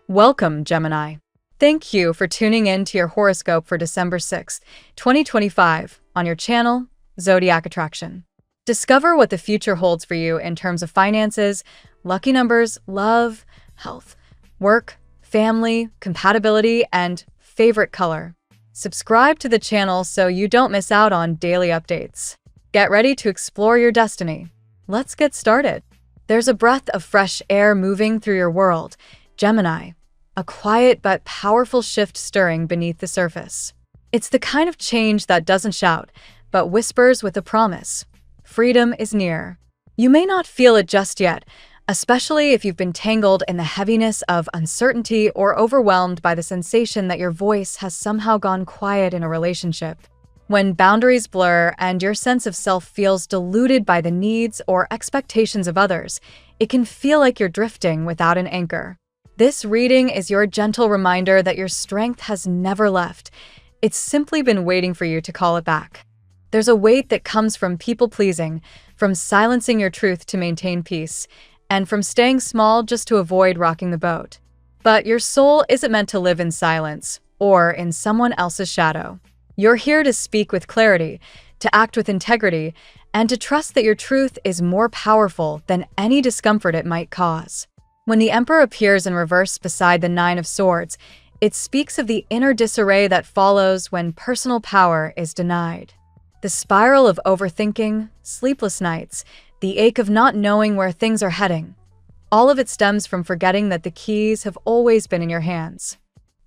Welcome, Gemini. Thank you for tuning in to your horoscope for December 6th, 2025, on your channel, Zodiac Attraction. Discover what the future holds for you in terms of finances, lucky numbers, love, health, work, family, compatibility, and favorite color. Subscribe to the channel so you don't miss out on daily updates. Get ready to explore your destiny. Let's get started. There's a breath of fresh air moving through your world, Gemini, a quiet but powerful shift stirring beneath the surface. It's the kind of change that doesn't shout, but whispers with a promise. Freedom is near. You may not feel it just yet, especially if you've been tangled in the heaviness of uncertainty or overwhelmed by the sensation that your voice has somehow gone quiet in a relationship. When boundaries blur and your sense of self feels diluted by the needs or expectations of others, it can feel like you're drifting without an anchor. This reading is your gentle reminder that your strength has never left. It's simply been waiting for you to call it back. There's a weight that comes from people-pleasing, from silencing your truth to maintain peace, and from staying small just to avoid rocking the boat. But your soul isn't meant to live in silence or in someone else's shadow. You're here to speak with clarity, to act with integrity, and to trust that your truth is more powerful than any discomfort it might cause. When the Emperor appears in reverse beside the Nine of Swords, it speaks of the inner disarray that follows when personal power is denied. The spiral of overthinking, sleepless nights, the ache of not knowing where things are heading. All of it stems from forgetting that the keys have always been in your hands.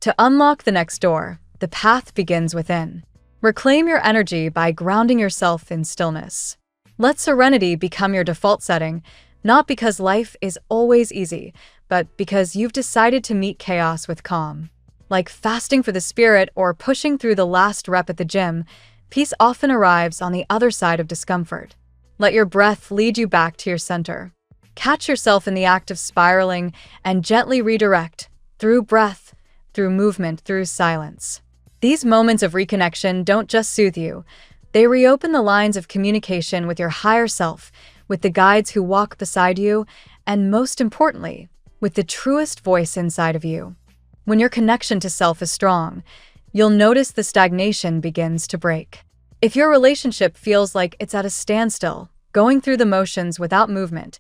To unlock the next door, the path begins within. Reclaim your energy by grounding yourself in stillness. Let serenity become your default setting, not because life is always easy, but because you've decided to meet chaos with calm. Like fasting for the spirit or pushing through the last rep at the gym, peace often arrives on the other side of discomfort. Let your breath lead you back to your center. Catch yourself in the act of spiraling and gently redirect, through breath, through movement, through silence. These moments of reconnection don't just soothe you. They reopen the lines of communication with your higher self, with the guides who walk beside you, and most importantly, with the truest voice inside of you. When your connection to self is strong, you'll notice the stagnation begins to break. If your relationship feels like it's at a standstill, going through the motions without movement,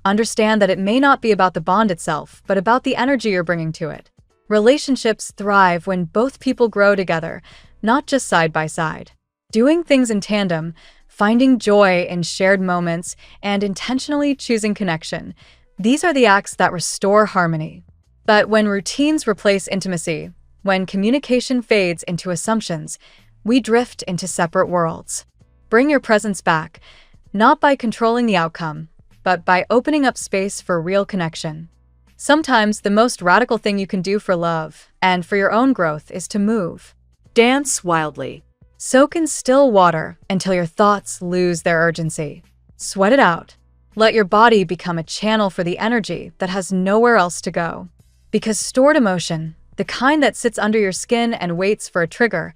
understand that it may not be about the bond itself, but about the energy you're bringing to it. Relationships thrive when both people grow together, not just side by side. Doing things in tandem, finding joy in shared moments, and intentionally choosing connection, these are the acts that restore harmony. But when routines replace intimacy, when communication fades into assumptions, we drift into separate worlds. Bring your presence back, not by controlling the outcome, but by opening up space for real connection. Sometimes the most radical thing you can do for love and for your own growth is to move. Dance wildly. Soak in still water until your thoughts lose their urgency. Sweat it out. Let your body become a channel for the energy that has nowhere else to go. Because stored emotion, the kind that sits under your skin and waits for a trigger,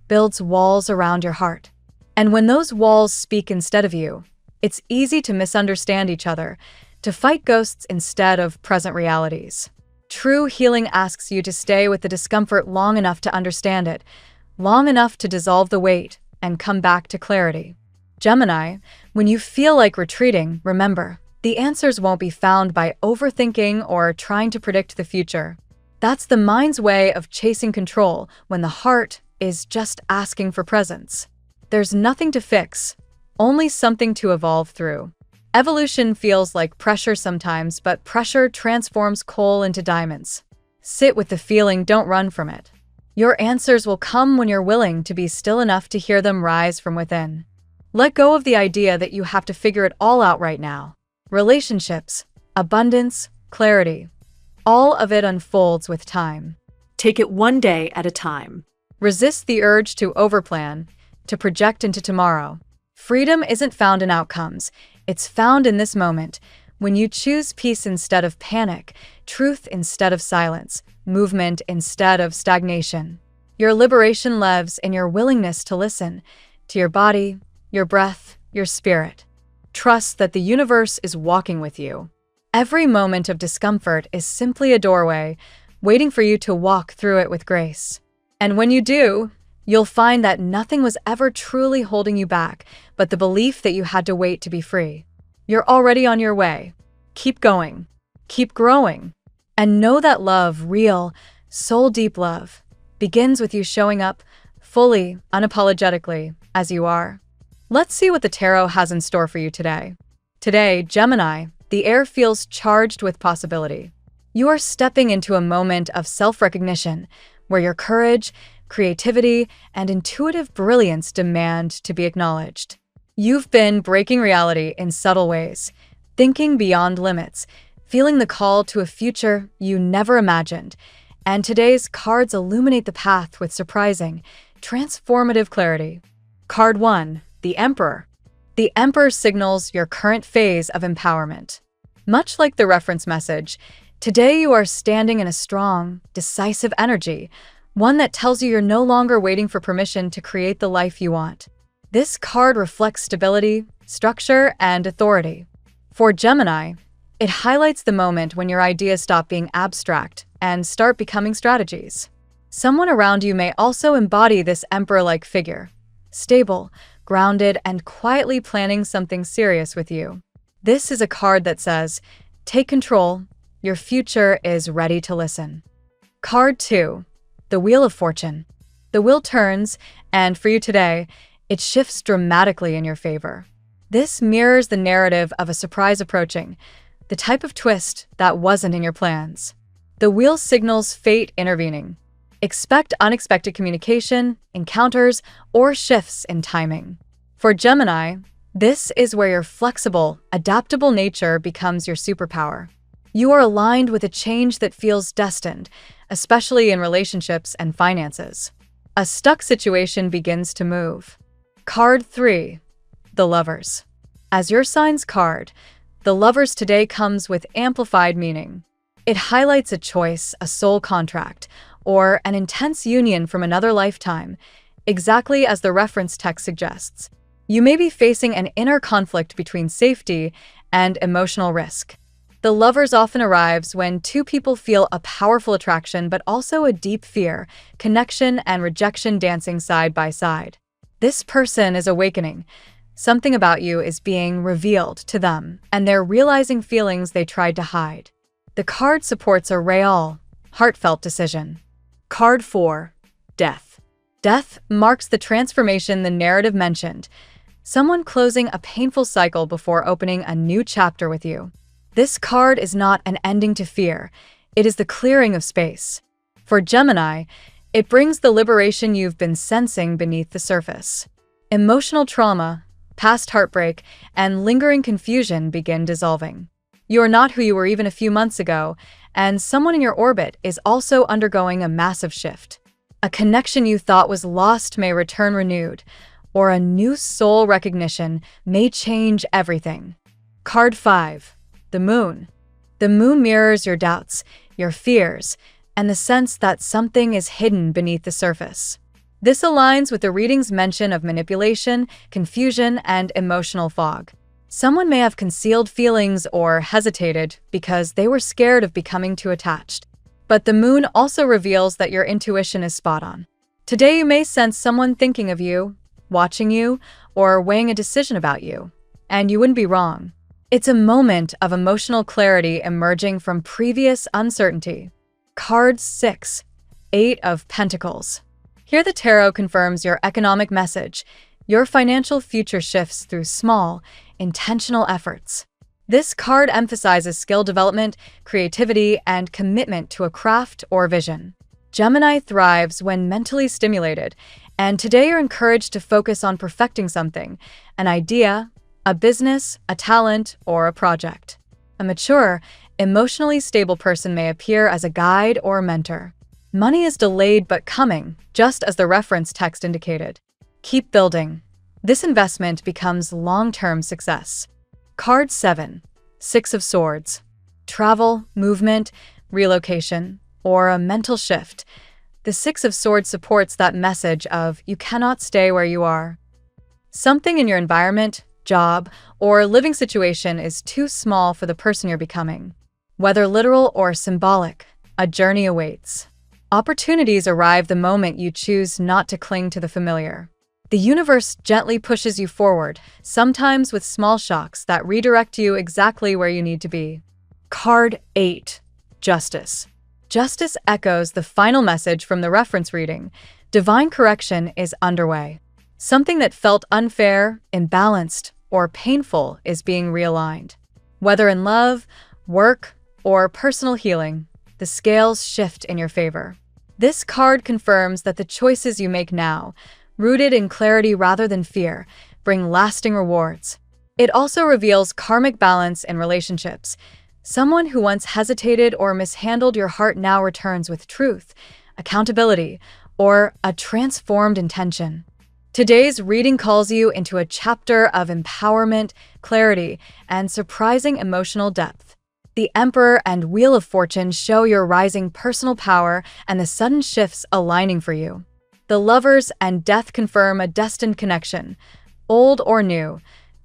builds walls around your heart. And when those walls speak instead of you, it's easy to misunderstand each other, to fight ghosts instead of present realities. True healing asks you to stay with the discomfort long enough to understand it, long enough to dissolve the weight and come back to clarity. Gemini, when you feel like retreating, remember, the answers won't be found by overthinking or trying to predict the future. That's the mind's way of chasing control when the heart is just asking for presence. There's nothing to fix, only something to evolve through. Evolution feels like pressure sometimes, but pressure transforms coal into diamonds. Sit with the feeling, don't run from it. Your answers will come when you're willing to be still enough to hear them rise from within. Let go of the idea that you have to figure it all out right now. Relationships, abundance, clarity, all of it unfolds with time. Take it one day at a time. Resist the urge to overplan, to project into tomorrow. Freedom isn't found in outcomes. It's found in this moment, when you choose peace instead of panic, truth instead of silence, movement instead of stagnation. Your liberation lives in your willingness to listen to your body, your breath, your spirit. Trust that the universe is walking with you. Every moment of discomfort is simply a doorway, waiting for you to walk through it with grace. And when you do, you'll find that nothing was ever truly holding you back but the belief that you had to wait to be free. You're already on your way. Keep going. Keep growing. And know that love, real, soul-deep love, begins with you showing up fully, unapologetically, as you are. Let's see what the tarot has in store for you today. Today, Gemini, the air feels charged with possibility. You are stepping into a moment of self-recognition where your courage, creativity, and intuitive brilliance demand to be acknowledged. You've been breaking reality in subtle ways, thinking beyond limits, feeling the call to a future you never imagined, and today's cards illuminate the path with surprising, transformative clarity. Card 1, the Emperor. The Emperor signals your current phase of empowerment. Much like the reference message, today you are standing in a strong, decisive energy, one that tells you you're no longer waiting for permission to create the life you want. This card reflects stability, structure, and authority. For Gemini, it highlights the moment when your ideas stop being abstract and start becoming strategies. Someone around you may also embody this emperor-like figure, stable, grounded, and quietly planning something serious with you. This is a card that says, take control, your future is ready to listen. Card 2, the Wheel of Fortune. The wheel turns, and for you today, it shifts dramatically in your favor. This mirrors the narrative of a surprise approaching, the type of twist that wasn't in your plans. The wheel signals fate intervening. Expect unexpected communication, encounters, or shifts in timing. For Gemini, this is where your flexible, adaptable nature becomes your superpower. You are aligned with a change that feels destined, especially in relationships and finances. A stuck situation begins to move. Card 3, the Lovers. As your sign's card, the Lovers today comes with amplified meaning. It highlights a choice, a soul contract, or an intense union from another lifetime, exactly as the reference text suggests. You may be facing an inner conflict between safety and emotional risk. The Lovers often arrives when two people feel a powerful attraction but also a deep fear, connection, and rejection dancing side by side. This person is awakening. Something about you is being revealed to them, and they're realizing feelings they tried to hide. The card supports a real, heartfelt decision. Card 4, Death. Death marks the transformation the narrative mentioned, someone closing a painful cycle before opening a new chapter with you. This card is not an ending to fear, it is the clearing of space. For Gemini, it brings the liberation you've been sensing beneath the surface. Emotional trauma, past heartbreak, and lingering confusion begin dissolving. You are not who you were even a few months ago, and someone in your orbit is also undergoing a massive shift. A connection you thought was lost may return renewed, or a new soul recognition may change everything. Card 5, the Moon. The Moon mirrors your doubts, your fears, and the sense that something is hidden beneath the surface. This aligns with the reading's mention of manipulation, confusion, and emotional fog. Someone may have concealed feelings or hesitated because they were scared of becoming too attached. But the Moon also reveals that your intuition is spot on. Today you may sense someone thinking of you, watching you, or weighing a decision about you. And you wouldn't be wrong. It's a moment of emotional clarity emerging from previous uncertainty. Card 6, 8 of Pentacles. Here the tarot confirms your economic message. Your financial future shifts through small, intentional efforts. This card emphasizes skill development, creativity, and commitment to a craft or vision. Gemini thrives when mentally stimulated, and today you're encouraged to focus on perfecting something, an idea, a business, a talent, or a project. A mature, emotionally stable person may appear as a guide or a mentor. Money is delayed but coming, just as the reference text indicated. Keep building. This investment becomes long-term success. Card 7, 6 of Swords. Travel, movement, relocation, or a mental shift. The 6 of Swords supports that message of you cannot stay where you are. Something in your environment, job, or living situation is too small for the person you're becoming. Whether literal or symbolic, a journey awaits. Opportunities arrive the moment you choose not to cling to the familiar. The universe gently pushes you forward, sometimes with small shocks that redirect you exactly where you need to be. Card 8. Justice. Justice echoes the final message from the reference reading. Divine correction is underway. Something that felt unfair, imbalanced, or painful is being realigned. Whether in love, work, or personal healing, the scales shift in your favor. This card confirms that the choices you make now, rooted in clarity rather than fear, bring lasting rewards. It also reveals karmic balance in relationships. Someone who once hesitated or mishandled your heart now returns with truth, accountability, or a transformed intention. Today's reading calls you into a chapter of empowerment, clarity, and surprising emotional depth. The Emperor and Wheel of Fortune show your rising personal power and the sudden shifts aligning for you. The Lovers and Death confirm a destined connection, old or new,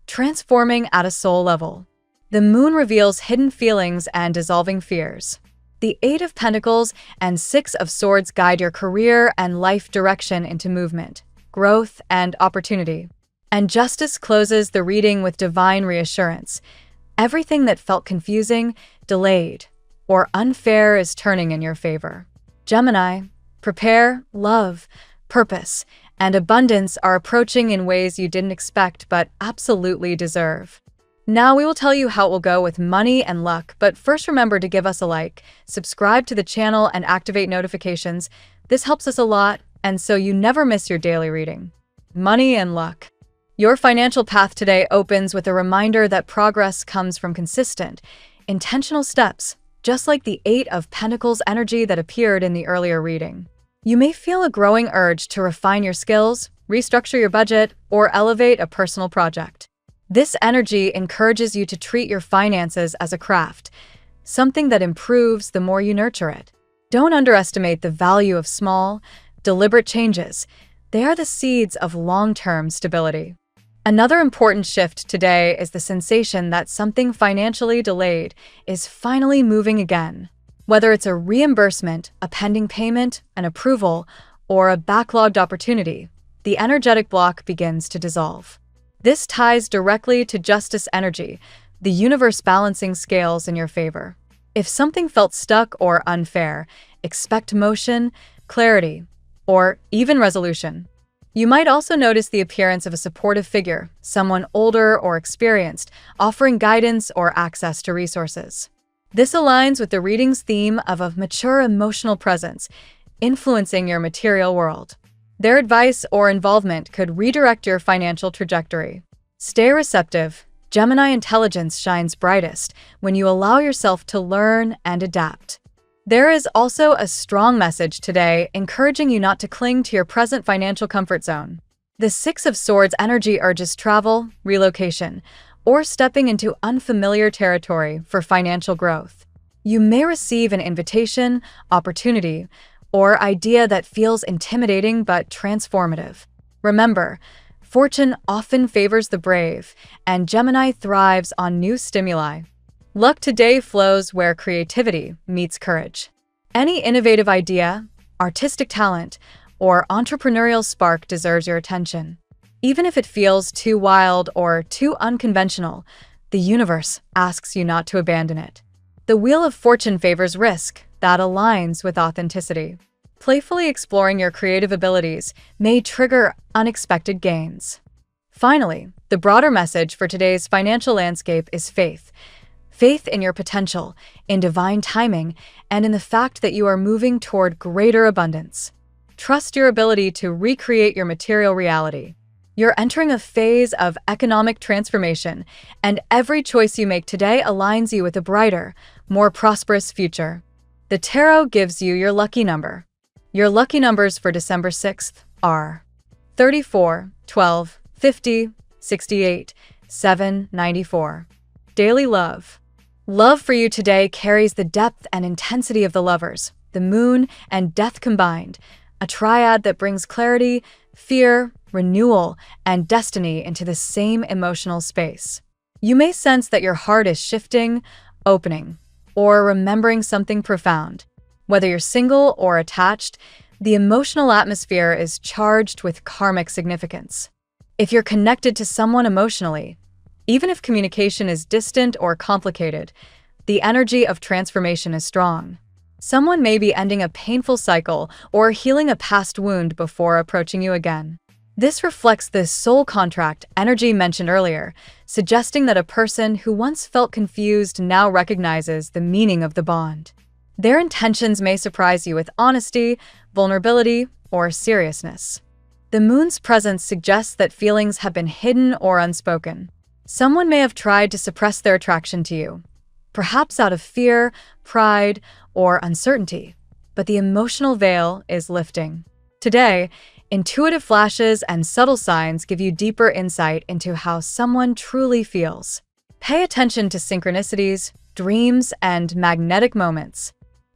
transforming at a soul level. The Moon reveals hidden feelings and dissolving fears. The Eight of Pentacles and Six of Swords guide your career and life direction into movement, growth, and opportunity. And Justice closes the reading with divine reassurance. Everything that felt confusing, delayed, or unfair is turning in your favor. Gemini, prepare, love, purpose, and abundance are approaching in ways you didn't expect but absolutely deserve. Now we will tell you how it will go with money and luck, but first remember to give us a like, subscribe to the channel, and activate notifications. This helps us a lot, and so you never miss your daily reading. Money and luck. Your financial path today opens with a reminder that progress comes from consistent, intentional steps, just like the Eight of Pentacles energy that appeared in the earlier reading. You may feel a growing urge to refine your skills, restructure your budget, or elevate a personal project. This energy encourages you to treat your finances as a craft, something that improves the more you nurture it. Don't underestimate the value of small, deliberate changes. They are the seeds of long-term stability. Another important shift today is the sensation that something financially delayed is finally moving again. Whether it's a reimbursement, a pending payment, an approval, or a backlogged opportunity, the energetic block begins to dissolve. This ties directly to Justice energy, the universe balancing scales in your favor. If something felt stuck or unfair, expect motion, clarity, or even resolution. You might also notice the appearance of a supportive figure, someone older or experienced, offering guidance or access to resources. This aligns with the reading's theme of a mature emotional presence, influencing your material world. Their advice or involvement could redirect your financial trajectory. Stay receptive. Gemini intelligence shines brightest when you allow yourself to learn and adapt. There is also a strong message today encouraging you not to cling to your present financial comfort zone. The Six of Swords energy urges travel, relocation, or stepping into unfamiliar territory for financial growth. You may receive an invitation, opportunity, or idea that feels intimidating but transformative. Remember, fortune often favors the brave, and Gemini thrives on new stimuli. Luck today flows where creativity meets courage. Any innovative idea, artistic talent, or entrepreneurial spark deserves your attention. Even if it feels too wild or too unconventional, the universe asks you not to abandon it. The Wheel of Fortune favors risk that aligns with authenticity. Playfully exploring your creative abilities may trigger unexpected gains. Finally, the broader message for today's financial landscape is faith. Faith in your potential, in divine timing, and in the fact that you are moving toward greater abundance. Trust your ability to recreate your material reality. You're entering a phase of economic transformation, and every choice you make today aligns you with a brighter, more prosperous future. The tarot gives you your lucky number. Your lucky numbers for December 6th are 34, 12, 50, 68, 7, 94. Daily love. Love for you today carries the depth and intensity of the Lovers, the Moon, and Death combined, a triad that brings clarity, fear, renewal, and destiny into the same emotional space. You may sense that your heart is shifting, opening, or remembering something profound. Whether you're single or attached, the emotional atmosphere is charged with karmic significance. If you're connected to someone emotionally, even if communication is distant or complicated, the energy of transformation is strong. Someone may be ending a painful cycle or healing a past wound before approaching you again. This reflects the soul contract energy mentioned earlier, suggesting that a person who once felt confused now recognizes the meaning of the bond. Their intentions may surprise you with honesty, vulnerability, or seriousness. The moon's presence suggests that feelings have been hidden or unspoken. Someone may have tried to suppress their attraction to you, perhaps out of fear, pride, or uncertainty, but the emotional veil is lifting. Today, intuitive flashes and subtle signs give you deeper insight into how someone truly feels. Pay attention to synchronicities, dreams, and magnetic moments.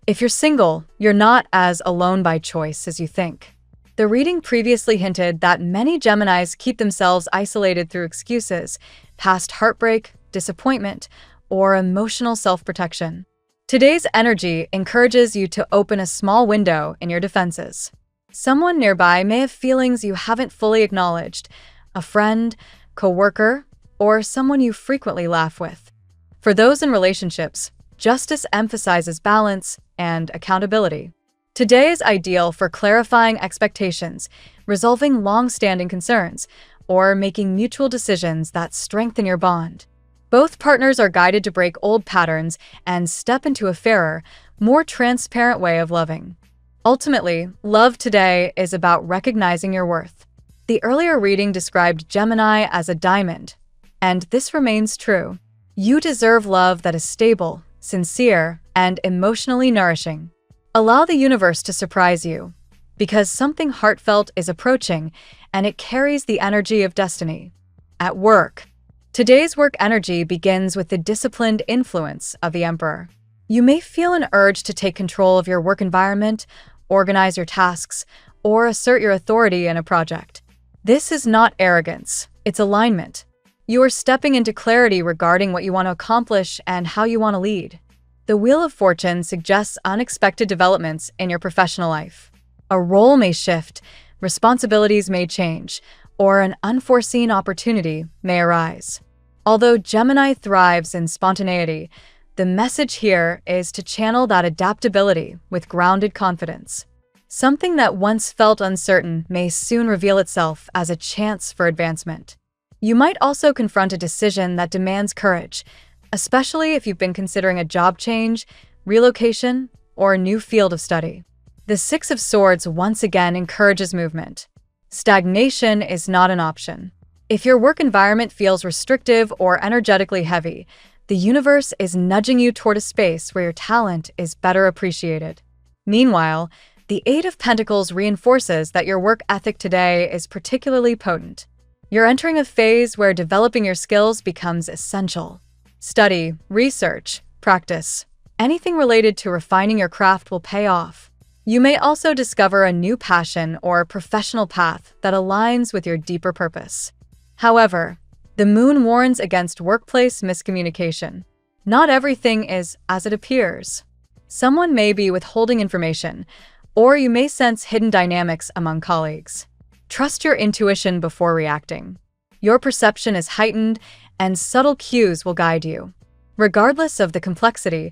If you're single, you're not as alone by choice as you think. The reading previously hinted that many Geminis keep themselves isolated through excuses, past heartbreak, disappointment, or emotional self-protection. Today's energy encourages you to open a small window in your defenses. Someone nearby may have feelings you haven't fully acknowledged, a friend, coworker, or someone you frequently laugh with. For those in relationships, justice emphasizes balance and accountability. Today is ideal for clarifying expectations, resolving long-standing concerns, or making mutual decisions that strengthen your bond. Both partners are guided to break old patterns and step into a fairer, more transparent way of loving. Ultimately, love today is about recognizing your worth. The earlier reading described Gemini as a diamond, and this remains true. You deserve love that is stable, sincere, and emotionally nourishing. Allow the universe to surprise you, because something heartfelt is approaching and it carries the energy of destiny. At work, today's work energy begins with the disciplined influence of the Emperor. You may feel an urge to take control of your work environment, organize your tasks, or assert your authority in a project. This is not arrogance, it's alignment. You are stepping into clarity regarding what you want to accomplish and how you want to lead. The Wheel of Fortune suggests unexpected developments in your professional life. A role may shift, responsibilities may change, or an unforeseen opportunity may arise. Although Gemini thrives in spontaneity, the message here is to channel that adaptability with grounded confidence. Something that once felt uncertain may soon reveal itself as a chance for advancement. You might also confront a decision that demands courage, especially if you've been considering a job change, relocation, or a new field of study. The Six of Swords once again encourages movement. Stagnation is not an option. If your work environment feels restrictive or energetically heavy, the universe is nudging you toward a space where your talent is better appreciated. Meanwhile, the Eight of Pentacles reinforces that your work ethic today is particularly potent. You're entering a phase where developing your skills becomes essential. Study, research, practice. Anything related to refining your craft will pay off. You may also discover a new passion or professional path that aligns with your deeper purpose. However, the moon warns against workplace miscommunication. Not everything is as it appears. Someone may be withholding information, or you may sense hidden dynamics among colleagues. Trust your intuition before reacting. Your perception is heightened, and subtle cues will guide you. Regardless of the complexity,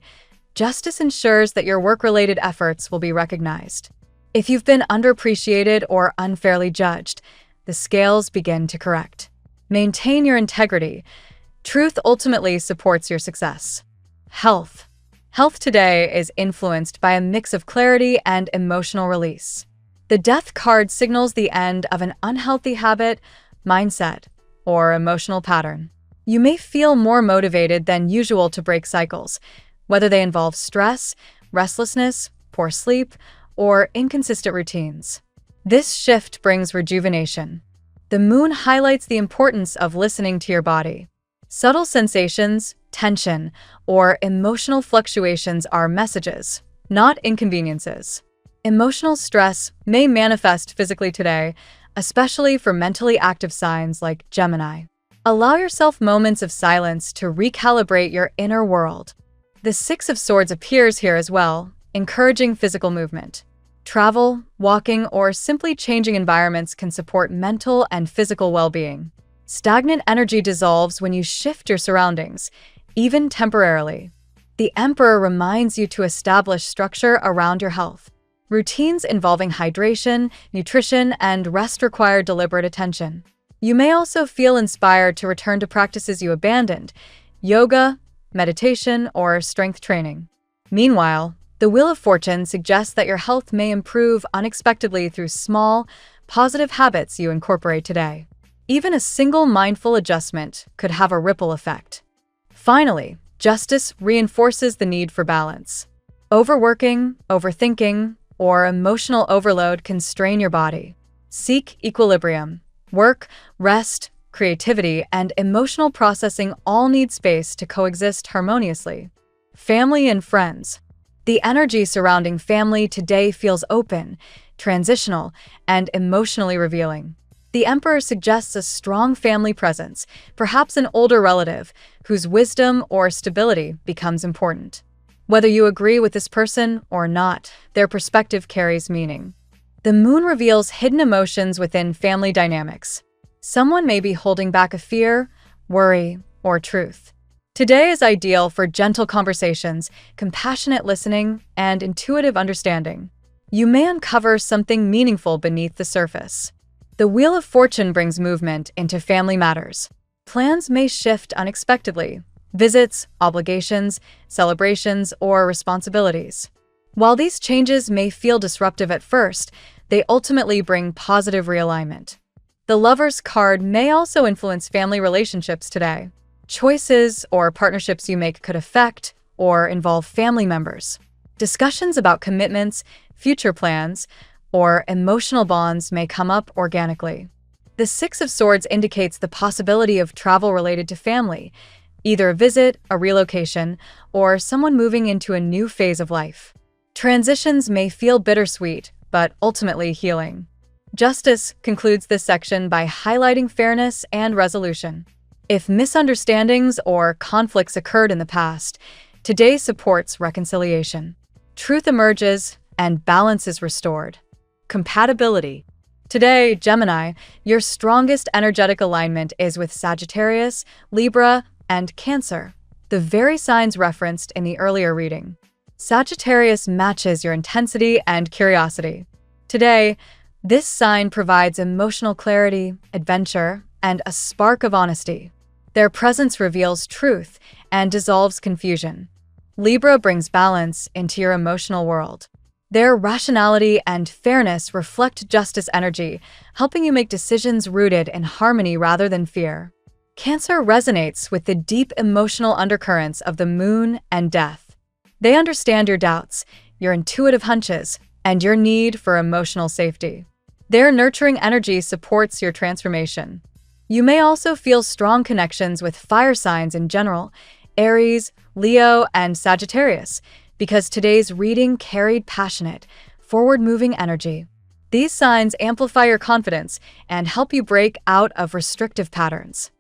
justice ensures that your work-related efforts will be recognized. If you've been underappreciated or unfairly judged, the scales begin to correct. Maintain your integrity. Truth ultimately supports your success. Health. Health today is influenced by a mix of clarity and emotional release. The Death card signals the end of an unhealthy habit, mindset, or emotional pattern. You may feel more motivated than usual to break cycles, whether they involve stress, restlessness, poor sleep, or inconsistent routines. This shift brings rejuvenation. The moon highlights the importance of listening to your body. Subtle sensations, tension, or emotional fluctuations are messages, not inconveniences. Emotional stress may manifest physically today, especially for mentally active signs like Gemini. Allow yourself moments of silence to recalibrate your inner world. The Six of Swords appears here as well, encouraging physical movement. Travel, walking, or simply changing environments can support mental and physical well-being. Stagnant energy dissolves when you shift your surroundings, even temporarily. The Emperor reminds you to establish structure around your health. Routines involving hydration, nutrition, and rest require deliberate attention. You may also feel inspired to return to practices you abandoned: yoga, meditation, or strength training. Meanwhile, the Wheel of Fortune suggests that your health may improve unexpectedly through small, positive habits you incorporate today. Even a single mindful adjustment could have a ripple effect. Finally, Justice reinforces the need for balance. Overworking, overthinking, or emotional overload can strain your body. Seek equilibrium. Work, rest, creativity, and emotional processing all need space to coexist harmoniously. Family and friends. The energy surrounding family today feels open, transitional, and emotionally revealing. The Emperor suggests a strong family presence, perhaps an older relative, whose wisdom or stability becomes important. Whether you agree with this person or not, their perspective carries meaning. The Moon reveals hidden emotions within family dynamics. Someone may be holding back a fear, worry, or truth. Today is ideal for gentle conversations, compassionate listening, and intuitive understanding. You may uncover something meaningful beneath the surface. The Wheel of Fortune brings movement into family matters. Plans may shift unexpectedly: visits, obligations, celebrations, or responsibilities. While these changes may feel disruptive at first, they ultimately bring positive realignment. The Lover's card may also influence family relationships today. Choices or partnerships you make could affect or involve family members. Discussions about commitments, future plans, or emotional bonds may come up organically. The Six of Swords indicates the possibility of travel related to family, either a visit, a relocation, or someone moving into a new phase of life. Transitions may feel bittersweet, but ultimately healing. Justice concludes this section by highlighting fairness and resolution. If misunderstandings or conflicts occurred in the past, today supports reconciliation. Truth emerges and balance is restored. Compatibility. Today, Gemini, your strongest energetic alignment is with Sagittarius, Libra, and Cancer, the very signs referenced in the earlier reading. Sagittarius matches your intensity and curiosity. Today, this sign provides emotional clarity, adventure, and a spark of honesty. Their presence reveals truth and dissolves confusion. Libra brings balance into your emotional world. Their rationality and fairness reflect justice energy, helping you make decisions rooted in harmony rather than fear. Cancer resonates with the deep emotional undercurrents of the Moon and Death. They understand your doubts, your intuitive hunches, and your need for emotional safety. Their nurturing energy supports your transformation. You may also feel strong connections with fire signs in general: Aries, Leo, and Sagittarius, because today's reading carried passionate, forward-moving energy. These signs amplify your confidence and help you break out of restrictive patterns.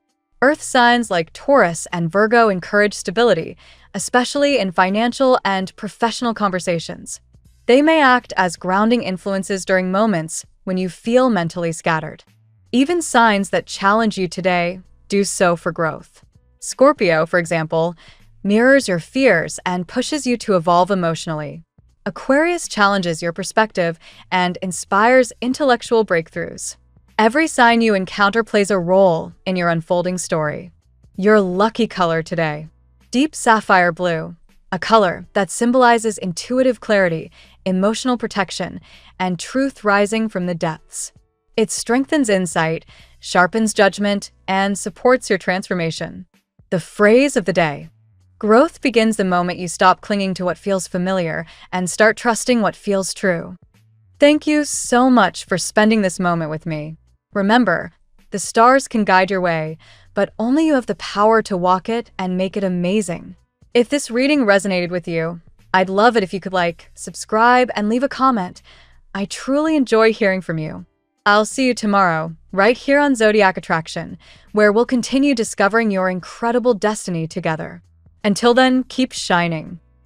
Earth signs like Taurus and Virgo encourage stability, especially in financial and professional conversations. They may act as grounding influences during moments when you feel mentally scattered. Even signs that challenge you today do so for growth. Scorpio, for example, mirrors your fears and pushes you to evolve emotionally. Aquarius challenges your perspective and inspires intellectual breakthroughs. Every sign you encounter plays a role in your unfolding story. Your lucky color today: deep sapphire blue, a color that symbolizes intuitive clarity, emotional protection, and truth rising from the depths. It strengthens insight, sharpens judgment, and supports your transformation. The phrase of the day: growth begins the moment you stop clinging to what feels familiar and start trusting what feels true. Thank you so much for spending this moment with me. Remember, the stars can guide your way, but only you have the power to walk it and make it amazing. If this reading resonated with you, I'd love it if you could like, subscribe, and leave a comment. I truly enjoy hearing from you. I'll see you tomorrow, right here on Zodiac Attraction, where we'll continue discovering your incredible destiny together. Until then, keep shining.